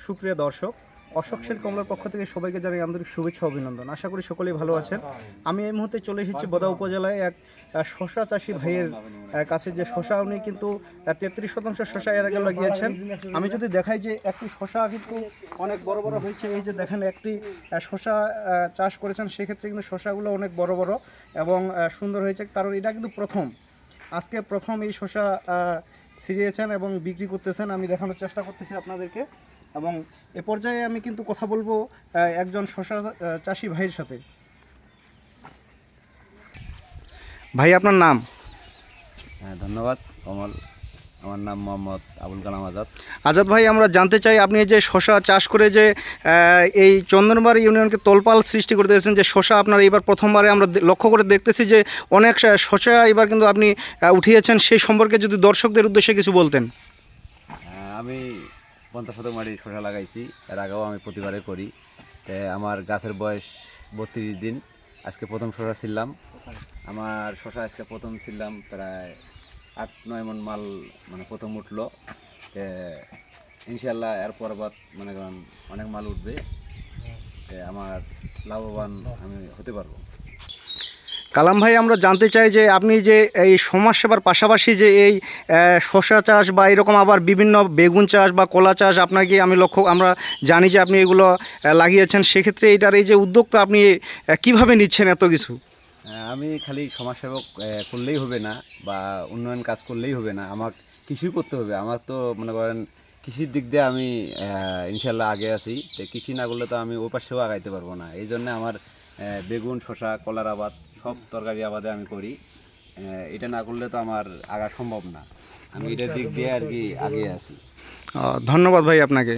সুপ্রিয় দর্শক, অশোক সেল কমলার পক্ষ থেকে সবাইকে জানাই আন্তরিক শুভেচ্ছা অভিনন্দন। আশা করি সকলেই ভালো আছেন। আমি এই মুহূর্তে চলে এসেছি বোদা উপজেলায় এক শশা চাষি ভাইয়ের কাছে, যে শশা উনি কিন্তু 33% শশা এর আগে লাগিয়েছেন। আমি যদি দেখাই যে একটি শশা কিন্তু অনেক বড় বড় হয়েছে। এই যে দেখেন একটি শশা চাষ করেছেন, সেক্ষেত্রে কিন্তু শশাগুলো অনেক বড় বড় এবং সুন্দর হয়েছে, কারণ এটা কিন্তু আজকে প্রথম এই শশা ছিঁড়িয়েছেন এবং বিক্রি করতেছেন। আমি দেখানোর চেষ্টা করতেছি আপনাদেরকে, এবং এ পর্যায়ে আমি কিন্তু কথা বলবো একজন শশা চাষি ভাইয়ের সাথে। ভাই, আপনার নাম? হ্যাঁ, ধন্যবাদ কমল। আমার নাম মোহাম্মদ আবুল কালাম আজাদ। আজাদ ভাই, আমরা জানতে চাই আপনি যে শশা চাষ করে যে এই চন্দনবাড়ি ইউনিয়নকে তোলপাল সৃষ্টি করে দিয়েছেন, যে শশা আপনার এবার প্রথমবারে আমরা লক্ষ্য করে দেখতেছি যে অনেক শশা এবার কিন্তু আপনি উঠিয়েছেন, সেই সম্পর্কে যদি দর্শকদের উদ্দেশ্যে কিছু বলতেন। আমি 50 শতক মাটি শশা লাগাইছি, এর আগেও আমি প্রতিবারে করি। আমার গাছের বয়স 32 দিন। আজকে প্রথম শশা ছিললাম। আমার শশা আজকে প্রথম ছিললাম, প্রায় 8-9 মণ মাল মানে প্রথম উঠলো। ইনশাল্লাহ এর পরবর্তী মনে করেন অনেক মাল উঠবে, আমার লাভবান আমি হতে পারবো। কালাম ভাই, আমরা জানতে চাই যে আপনি যে এই সমাজসেবার পাশাপাশি যে এই শশা চাষ বা এরকম আবার বিভিন্ন বেগুন চাষ বা কলা চাষ আপনাকে আমরা জানি যে আপনি এগুলো লাগিয়েছেন, সেক্ষেত্রে এটার এই যে উদ্যোগটা আপনি কিভাবে নিচ্ছেন এত কিছু? আমি খালি সমাজসেবক করলেই হবে না, বা উন্নয়ন কাজ করলেই হবে না, আমার কৃষি করতে হবে। আমার তো মনে করেন কৃষির দিক দিয়ে আমি ইনশাল্লাহ আগে আছি। তো কৃষি না করলে তো আমি ও পাশেও আগাইতে পারবো না। এই জন্য আমার বেগুন, শশা, কলার আবাদ, সব তরকারি আবাদে আমি করি। এটা না করলে তো আমার আগা সম্ভব না। আমি এটার দিক দিয়ে আর কি আগে আছি। ধন্যবাদ ভাই আপনাকে।